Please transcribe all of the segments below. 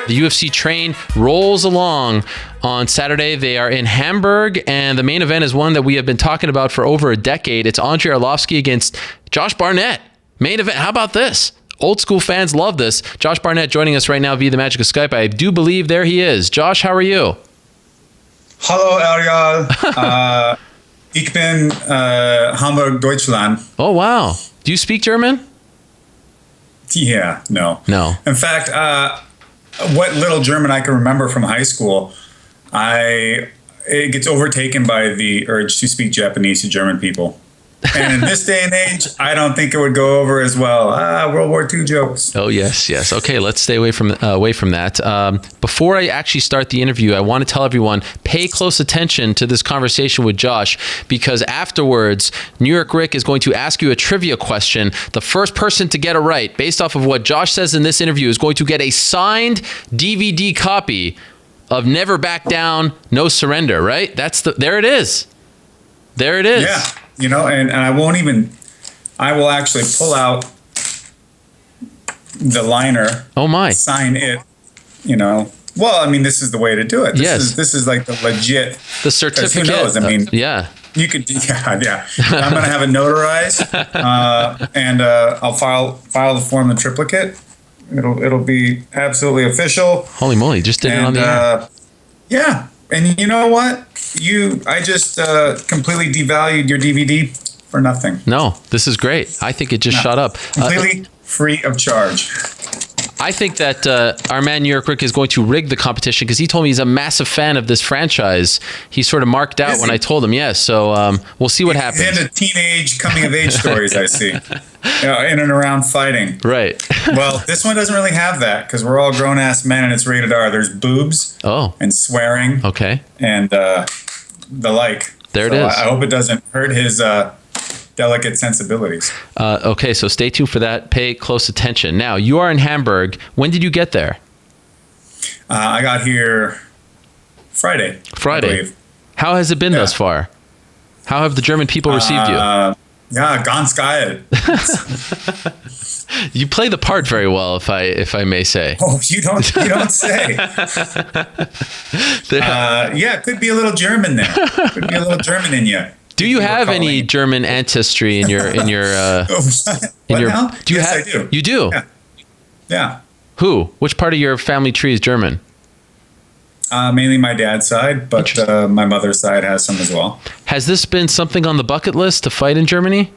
The UFC train rolls along on Saturday. They are in Hamburg, and the main event is one that we have been talking about for over a decade. It's Andrei Arlovski against Josh Barnett. Main event. How about this? Old school fans love this. Josh Barnett joining us right now via the magic of Skype. I do believe there he is. Josh, how are you? Hello, Ariel. Ich bin Hamburg, Deutschland. Oh, wow. Do you speak German? Yeah, no. No. In fact, what little German I can remember from high school, it gets overtaken by the urge to speak Japanese to German people. And in this day and age, I don't think it would go over as well. World War II jokes. Oh, yes. Okay, let's stay away from that. Before I actually start the interview, I want to tell everyone, pay close attention to this conversation with Josh, because afterwards, New York Rick is going to ask you a trivia question. The first person to get it right, based off of what Josh says in this interview, is going to get a signed DVD copy of Never Back Down, No Surrender, right? There it is. There it is. Yeah. You know, and I will actually pull out the liner. Oh my. Sign it, you know. Well, I mean, this is the way to do it. This is like the legit. The certificate. Who knows? I mean, yeah. You could, yeah. I'm going to have it notarized, and I'll file the form in triplicate. It'll be absolutely official. Holy moly, just did it on the air. Yeah. And you know what? I just completely devalued your DVD for nothing. No, this is great. I think it just shot up. Completely free of charge. I think that our man New York Rick is going to rig the competition, because he told me he's a massive fan of this franchise. He sort of marked out when I told him yes. So we'll see what happens. Into teenage coming of age stories, I see. In and around fighting. Right. Well, this one doesn't really have that, because we're all grown ass men and it's rated R. There's boobs. And swearing. Okay. And the like. There it is. I hope it doesn't hurt his delicate sensibilities. Okay, so stay tuned for that. Pay close attention. Now, you are in Hamburg. When did you get there? I got here Friday. I believe. How has it been thus far? How have the German people received you? Yeah, ganz geil. You play the part very well, if I may say. Oh, you don't say. Yeah, could be a little German there. Could be a little German in you. Do you have any German ancestry in your Yes, I do. You do? Yeah. Who? Which part of your family tree is German? Mainly my dad's side, but my mother's side has some as well. Has this been something on the bucket list to fight in Germany?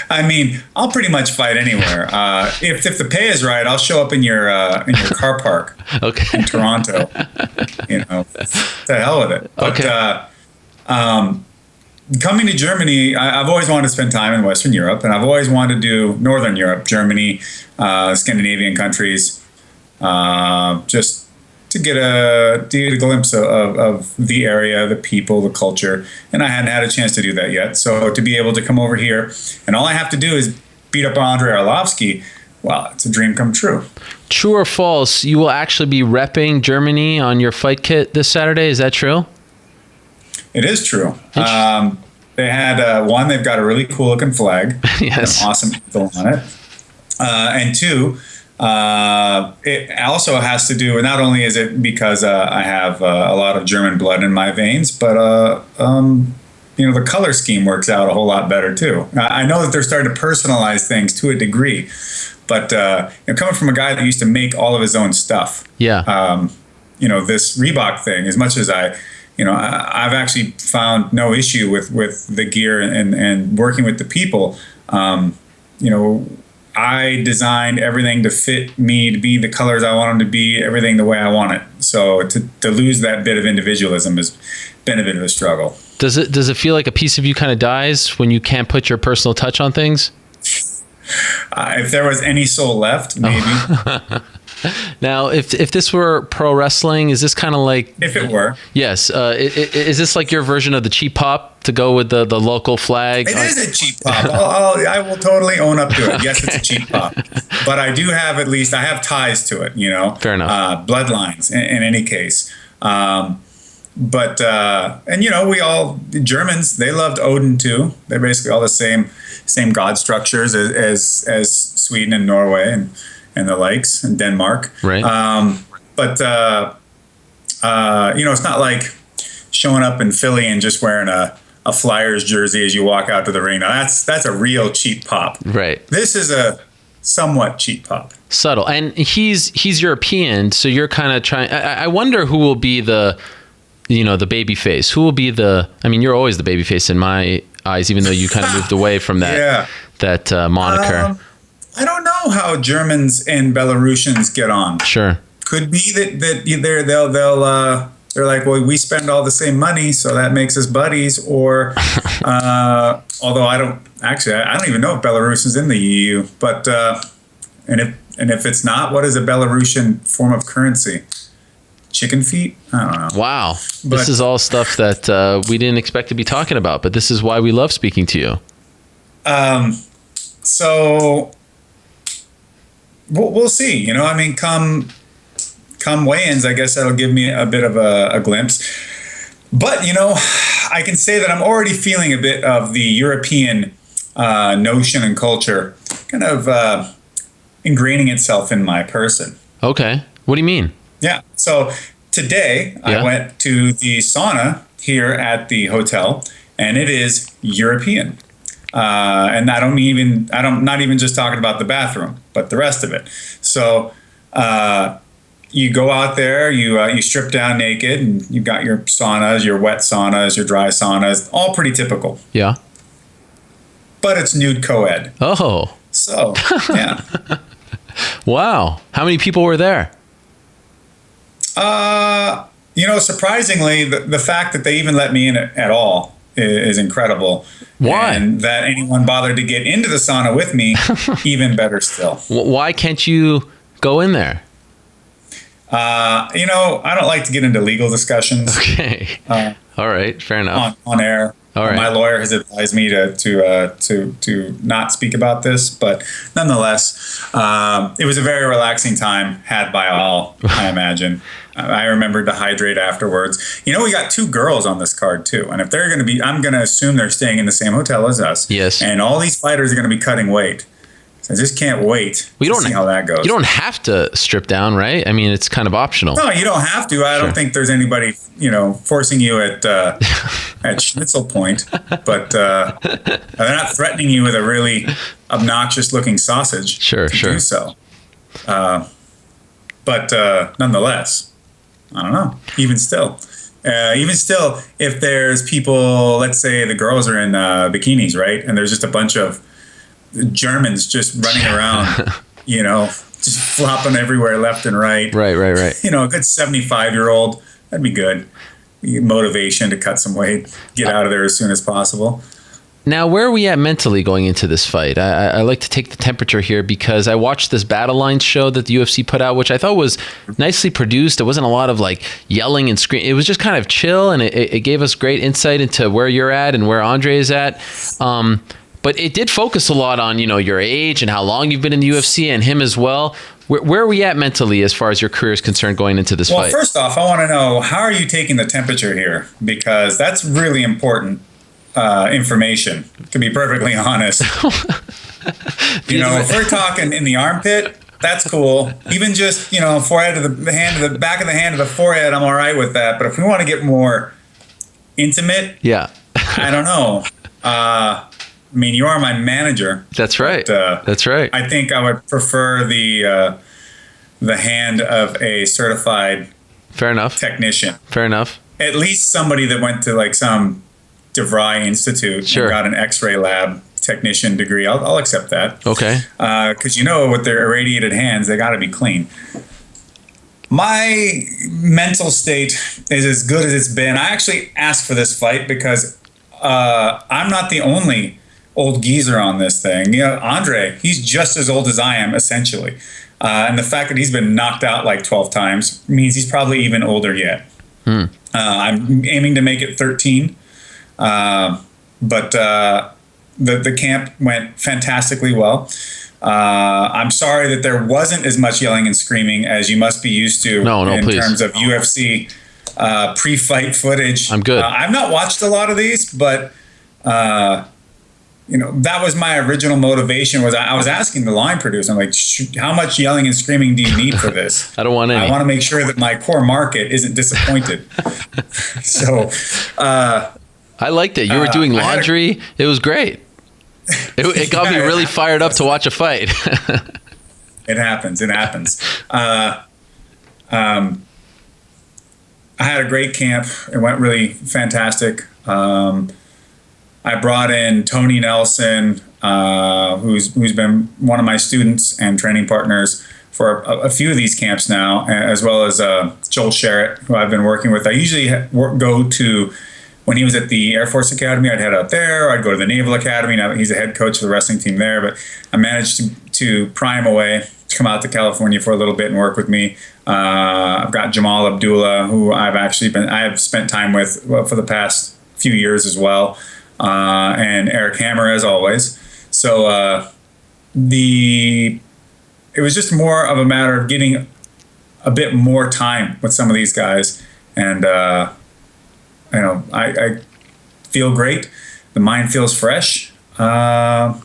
I mean, I'll pretty much fight anywhere. If the pay is right, I'll show up in your car park. Okay. In Toronto. You know, the hell with it. But, okay. Coming to Germany, I've always wanted to spend time in Western Europe, and I've always wanted to do Northern Europe, Germany, Scandinavian countries, just to get a glimpse of the area, the people, the culture. And I hadn't had a chance to do that yet. So to be able to come over here, and all I have to do is beat up Andrei Arlovski, well, it's a dream come true. True or false, you will actually be repping Germany on your fight kit this Saturday. Is that true? It is true. They had they've got a really cool looking flag. Yes. An awesome eagle on it. And two, it also has to do with, not only is it because I have a lot of German blood in my veins, but the color scheme works out a whole lot better too. I know that they're starting to personalize things to a degree, but coming from a guy that used to make all of his own stuff, this Reebok thing, as much as I've actually found no issue with the gear and working with the people. I designed everything to fit me, to be the colors I want them to be, everything the way I want it. So to lose that bit of individualism has been a bit of a struggle. Does it feel like a piece of you kind of dies when you can't put your personal touch on things? If there was any soul left, maybe. Now, if this were pro wrestling, is this kind of like... If it were. Yes. Is this like your version of the cheap pop to go with the local flag? It is a cheap pop. I will totally own up to it. Okay. Yes, it's a cheap pop. But I do have I have ties to it, Fair enough. Bloodlines in any case. But we all, Germans, they loved Odin too. They're basically all the same god structures as Sweden and Norway. and the likes in Denmark. Right. But it's not like showing up in Philly and just wearing a Flyers jersey as you walk out to the ring. Now that's a real cheap pop. Right. This is a somewhat cheap pop. Subtle. And he's European, so you're kind of trying. I wonder who will be the babyface. Who will be you're always the babyface in my eyes, even though you kind of moved away from that moniker. I don't know how Germans and Belarusians get on. Sure. Could be that they're like, well, we spend all the same money, so that makes us buddies. Or, although I don't even know if Belarus is in the EU. But and if it's not, what is a Belarusian form of currency? Chicken feet? I don't know. Wow, this is all stuff that we didn't expect to be talking about, but this is why we love speaking to you. So we'll see. Come weigh-ins, I guess that'll give me a bit of a glimpse. But, I can say that I'm already feeling a bit of the European notion and culture kind of ingraining itself in my person. Okay. What do you mean? Yeah. So today I went to the sauna here at the hotel, and it is European. And not even just talking about the bathroom, but the rest of it. So, you go out there, you strip down naked, and you've got your saunas, your wet saunas, your dry saunas, all pretty typical. Yeah. But it's nude co-ed. Oh. So, yeah. Wow. How many people were there? Surprisingly, the fact that they even let me in at all is incredible. Why? And that anyone bothered to get into the sauna with me, even better still. Why can't you go in there? I don't like to get into legal discussions. Okay. All right. Fair enough. On air. All right. My lawyer has advised me to not speak about this, but nonetheless, it was a very relaxing time had by all, I imagine. I remembered to hydrate afterwards. We got 2 girls on this card too, and if they're going to be, I'm going to assume they're staying in the same hotel as us. Yes. And all these fighters are going to be cutting weight. So I just can't wait to see how that goes. You don't have to strip down, right? I mean, it's kind of optional. No, you don't have to. I don't think there's anybody, forcing you at Schnitzel Point. But they're not threatening you with a really obnoxious-looking sausage to do so. But nonetheless, I don't know. Even still, if there's people, let's say the girls are in bikinis, right? And there's just a bunch of Germans just running around, just flopping everywhere left and right. Right. A good 75-year-old, that'd be good. Motivation to cut some weight, get out of there as soon as possible. Now, where are we at mentally going into this fight? I like to take the temperature here because I watched this Battle Lines show that the UFC put out, which I thought was nicely produced. There wasn't a lot of yelling and screaming. It was just kind of chill, and it gave us great insight into where you're at and where Andrei is at. But it did focus a lot on, your age and how long you've been in the UFC and him as well. Where are we at mentally as far as your career is concerned going into this fight? Well, first off, I want to know, how are you taking the temperature here? Because that's really important information, to be perfectly honest. If we're talking in the armpit, that's cool. Even just, forehead to the hand, to the back of the hand to the forehead, I'm all right with that. But if we want to get more intimate, I don't know. You are my manager. That's right. That's right. I think I would prefer the hand of a certified technician. Fair enough. At least somebody that went to some DeVry Institute and got an X-ray lab technician degree. I'll accept that. Okay. Because with their irradiated hands, they got to be clean. My mental state is as good as it's been. I actually asked for this fight because I'm not the only old geezer on this thing. Andrei, he's just as old as I am, essentially. And the fact that he's been knocked out 12 times means he's probably even older yet. I'm aiming to make it 13. But the camp went fantastically well. I'm sorry that there wasn't as much yelling and screaming as you must be used to in terms of UFC pre-fight footage. I'm good. I've not watched a lot of these, but that was my original motivation. Was I was asking the line producer, I'm like, how much yelling and screaming do you need for this? I don't want any. I want to make sure that my core market isn't disappointed. So I liked it. You were doing laundry. It was great. It got me really fired up to watch a fight. It happens. I had a great camp. It went really fantastic. I brought in Tony Nelson, who's been one of my students and training partners for a few of these camps now, as well as Joel Sherritt, who I've been working with. I usually go to, when he was at the Air Force Academy, I'd head out there. I'd go to the Naval Academy. Now he's a head coach of the wrestling team there, but I managed to pry him away to come out to California for a little bit and work with me. I've got Jamal Abdullah, who I have spent time with for the past few years as well. And Eric Hammer, as always. So it was just more of a matter of getting a bit more time with some of these guys, and I feel great. The mind feels fresh. I'm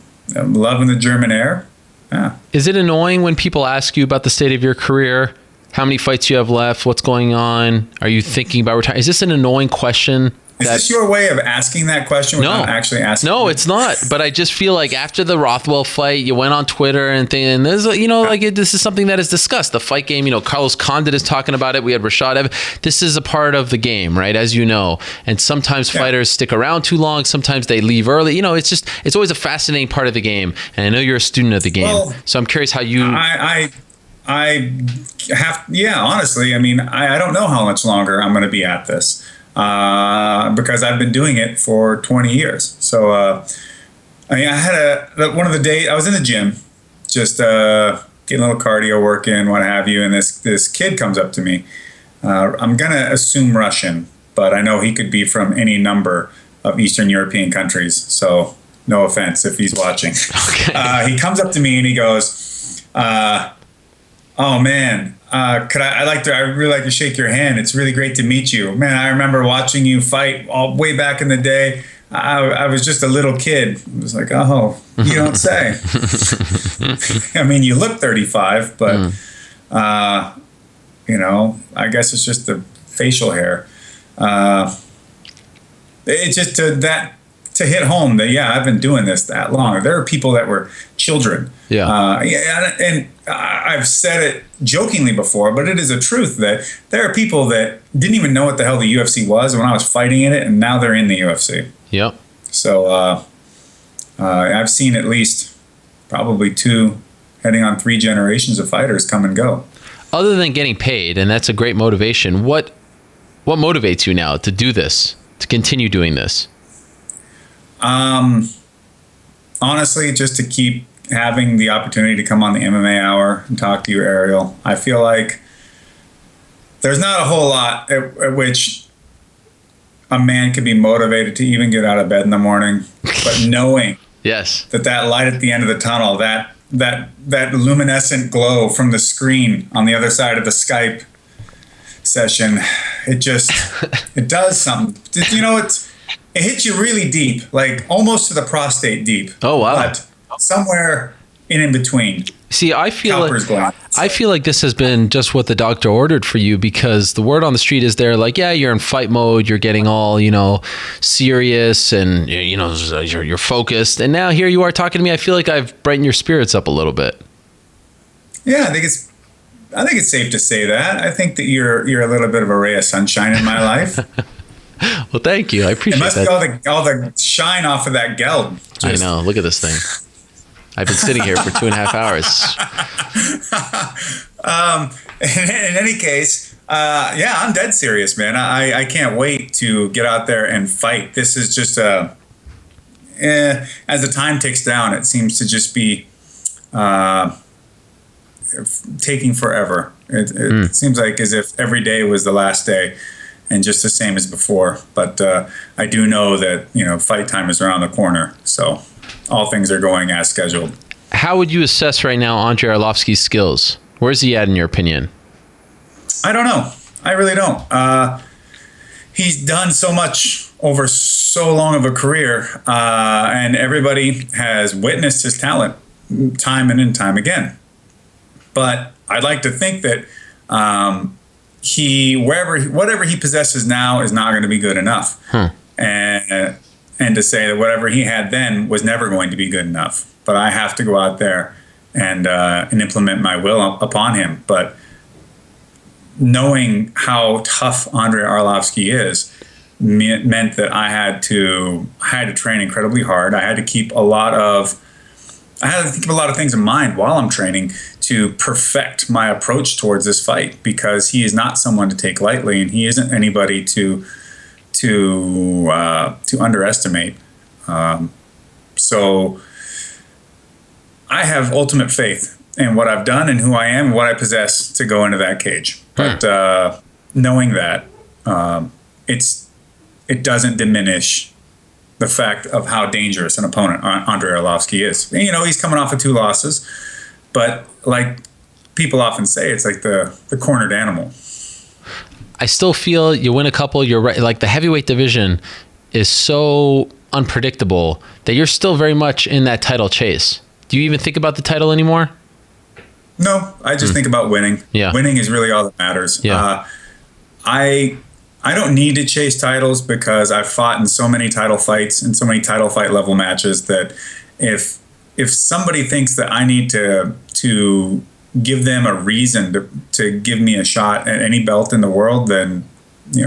loving the German air. Yeah. Is it annoying when people ask you about the state of your career? How many fights you have left? What's going on? Are you thinking about retiring? Is this an annoying question? Is this your way of asking that question without actually asking? No, it's not. But I just feel like after the Rothwell fight, you went on Twitter and there's, this is something that is discussed. The fight game, Carlos Condit is talking about it. We had Rashad Evans. This is a part of the game, right? As you know. And sometimes fighters stick around too long. Sometimes they leave early. It's always a fascinating part of the game. And I know you're a student of the game. Well, so I'm curious how you... honestly, I don't know how much longer I'm going to be at this. Because I've been doing it for 20 years. So, I had one of the days I was in the gym, just getting a little cardio work in, what have you, and this kid comes up to me. I'm gonna assume Russian, but I know he could be from any number of Eastern European countries. So, no offense if he's watching. Okay. He comes up to me and he goes, "Oh man. I really like to shake your hand. It's really great to meet you. Man, I remember watching you fight way back in the day. I was just a little kid." I was like, "Oh, you don't say." You look 35, but, I guess it's just the facial hair. It's just to hit home that, I've been doing this that long. There are people that were children. Yeah. And I've said it jokingly before, but it is a truth that there are people that didn't even know what the hell the UFC was when I was fighting in it, and now they're in the UFC. Yep. So I've seen at least probably 2, heading on 3 generations of fighters come and go. Other than getting paid, and that's a great motivation, what motivates you now to do this, to continue doing this? Honestly, just to keep having the opportunity to come on the MMA Hour and talk to you, Ariel. I feel like there's not a whole lot at which a man could be motivated to even get out of bed in the morning, but knowing that light at the end of the tunnel, that luminescent glow from the screen on the other side of the Skype session, it does something. It hits you really deep, like almost to the prostate deep. Oh, wow. But somewhere in between. See, I feel like this has been just what the doctor ordered for you, because the word on the street is there, like, you're in fight mode, you're getting all, serious, and you're focused, and now here you are talking to me. I feel like I've brightened your spirits up a little bit. Yeah, I think it's safe to say that. I think that you're a little bit of a ray of sunshine in my life. Well, thank you. I appreciate that. It must be all the shine off of that geld. I know. Look at this thing. I've been sitting here for 2.5 hours. In any case, I'm dead serious, man. I can't wait to get out there and fight. This is just as the time ticks down, it seems to just be taking forever. It seems like as if every day was the last day, and just the same as before. But I do know that fight time is around the corner, so all things are going as scheduled. How would you assess right now Andrei Arlovski's skills? Where's he at in your opinion? I don't know. I really don't. he's done so much over so long of a career, and everybody has witnessed his talent time and time again. But I'd like to think that whatever he possesses now is not going to be good enough, and to say that whatever he had then was never going to be good enough. But I have to go out there and implement my will upon him. But knowing how tough Andrei Arlovski is meant that I had to train incredibly hard. I had to keep a lot of things in mind while I'm training to perfect my approach towards this fight, because he is not someone to take lightly, and he isn't anybody to underestimate. So I have ultimate faith in what I've done and who I am and what I possess to go into that cage. But knowing that, it doesn't diminish the fact of how dangerous an opponent Andrei Arlovski is. And, he's coming off of 2 losses, but like people often say, it's like the cornered animal. I still feel you win a couple, you're right. Like the heavyweight division is so unpredictable that you're still very much in that title chase. Do you even think about the title anymore? No, I just think about winning. Yeah. Winning is really all that matters. Yeah. I don't need to chase titles, because I've fought in so many title fights and so many title fight level matches that if somebody thinks that I need to give them a reason to give me a shot at any belt in the world, then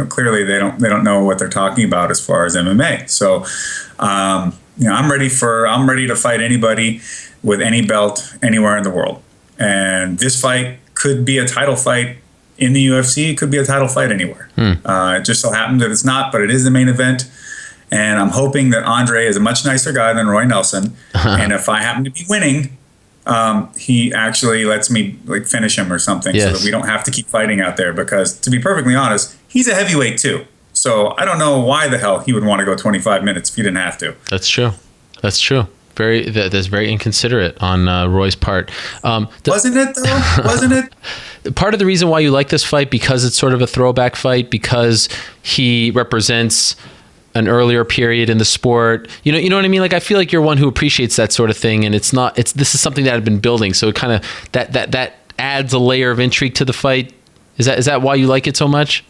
clearly they don't know what they're talking about as far as MMA. So I'm ready to fight anybody with any belt anywhere in the world. And this fight could be a title fight in the UFC. It could be a title fight anywhere. It just so happens that it's not, but it is the main event. And I'm hoping that Andrei is a much nicer guy than Roy Nelson. And if I happen to be winning, he actually lets me finish him or something, so that we don't have to keep fighting out there. Because to be perfectly honest, he's a heavyweight too. So I don't know why the hell he would want to go 25 minutes if he didn't have to. That's true. That's very inconsiderate on Roy's part. Wasn't it though? Wasn't it? Part of the reason why you like this fight, because it's sort of a throwback fight, because he represents an earlier period in the sport. You know what I mean? Like, I feel like you're one who appreciates that sort of thing, and this is something that had been building. So it kind of that adds a layer of intrigue to the fight. Is that why you like it so much?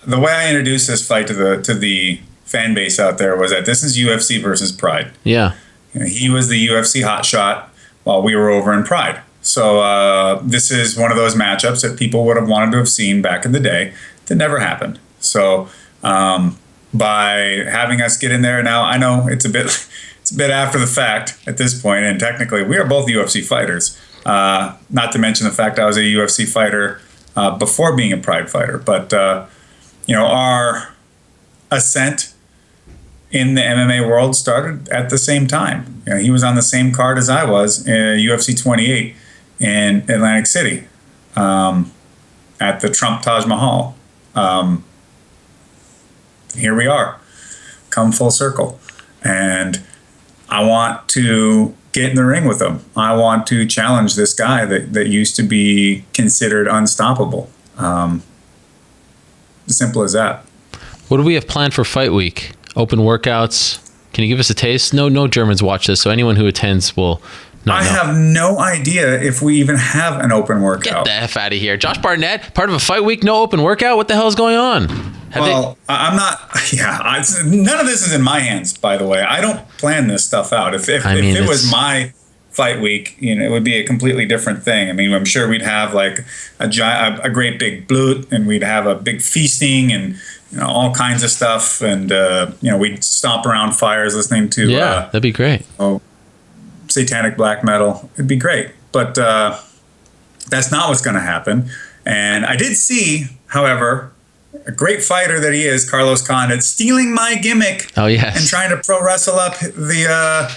The way I introduced this fight to the fan base out there was that this is UFC versus Pride. Yeah. He was the UFC hotshot while we were over in Pride. So this is one of those matchups that people would have wanted to have seen back in the day that never happened. So by having us get in there now, I know it's a bit after the fact at this point, and technically we are both UFC fighters. Not to mention the fact I was a UFC fighter before being a Pride fighter. But our ascent in the MMA world started at the same time. He was on the same card as I was in UFC 28 in Atlantic City at the Trump Taj Mahal. Here we are, come full circle. And I want to get in the ring with him. I want to challenge this guy that used to be considered unstoppable. Simple as that. What do we have planned for fight week? Open workouts? Can you give us a taste? No Germans watch this, so anyone who attends will not know. I have no idea if we even have an open workout. Get the F out of here. Josh Barnett, part of a fight week, no open workout? What the hell is going on? I'm not. Yeah, none of this is in my hands, by the way. I don't plan this stuff out. If it was my fight week, it would be a completely different thing. I mean, I'm sure we'd have like a great big blut, and we'd have a big feasting and all kinds of stuff, and we'd stomp around fires listening to that'd be great. Satanic black metal. It'd be great, but that's not what's going to happen. And I did see, however, a great fighter that he is, Carlos Condit, stealing my gimmick. Oh yes, and trying to pro wrestle up the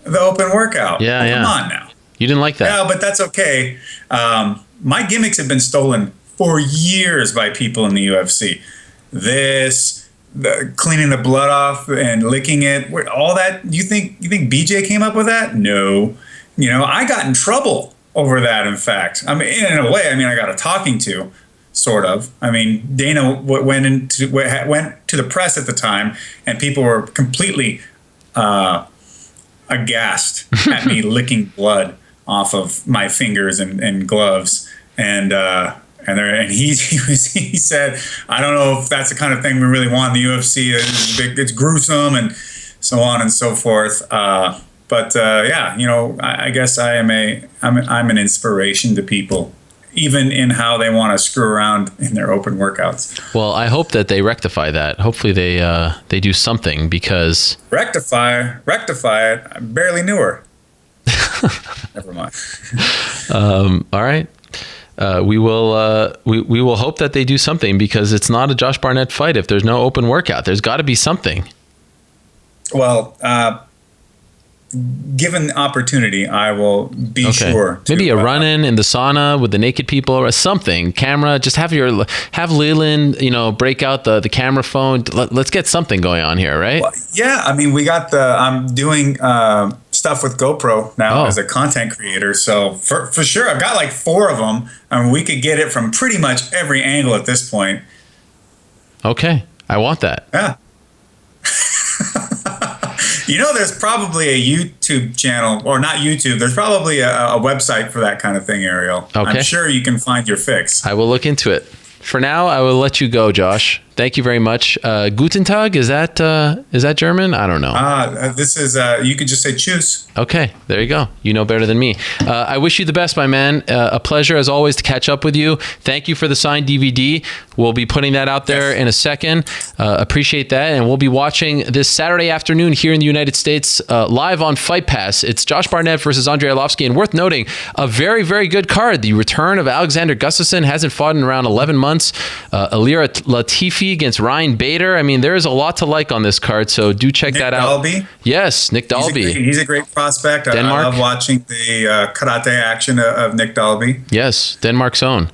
open workout. Come on now. You didn't like that? Yeah, but that's okay. My gimmicks have been stolen for years by people in the UFC. Cleaning the blood off and licking it, all that. You think BJ came up with that? No. I got in trouble over that. In fact, I mean, in a way, I got a talking to, sort of. I mean, Dana went to the press at the time, and people were completely aghast at me licking blood off of my fingers and gloves, and he said, I don't know if that's the kind of thing we really want in the UFC. It's gruesome and so on and so forth. But I guess I'm an inspiration to people, even in how they want to screw around in their open workouts. Well, I hope that they rectify that. Hopefully they do something, because rectify it. I barely knew her. Never mind. All right. We will hope that they do something, because it's not a Josh Barnett fight if there's no open workout. There's got to be something. Well, given the opportunity, I will be sure to, maybe a run-in in the sauna with the naked people, or something. Camera, just have Leland, break out the camera phone. Let's get something going on here, right? Well, yeah, I mean, I'm doing stuff with GoPro now as a content creator, so for sure, I've got like 4 of them. I mean, we could get it from pretty much every angle at this point. Okay, I want that. Yeah. There's probably a YouTube channel, or not YouTube. There's probably a website for that kind of thing, Ariel. Okay. I'm sure you can find your fix. I will look into it. For now, I will let you go, Josh. Thank you very much. Guten Tag, is that German? I don't know. This is, you could just say tschüss. Okay, there you go. You know better than me. I wish you the best, my man. A pleasure, as always, to catch up with you. Thank you for the signed DVD. We'll be putting that out there in a second. Appreciate that. And we'll be watching this Saturday afternoon here in the United States, live on Fight Pass. It's Josh Barnett versus Andrei Arlovski. And worth noting, a very, very good card. The return of Alexander Gustafsson. Hasn't fought in around 11 months. Alira Latifi against Ryan Bader. I mean, there's a lot to like on this card, so do check that out. Dalby? Yes, Nick Dalby. He's a great prospect. Denmark. I love watching the karate action of Nick Dalby. Yes, Denmark's own.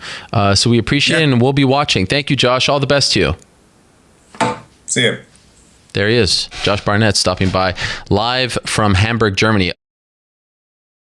So we appreciate it, and we'll be watching. Thank you, Josh. All the best to you. See you. There he is, Josh Barnett, stopping by live from Hamburg, Germany.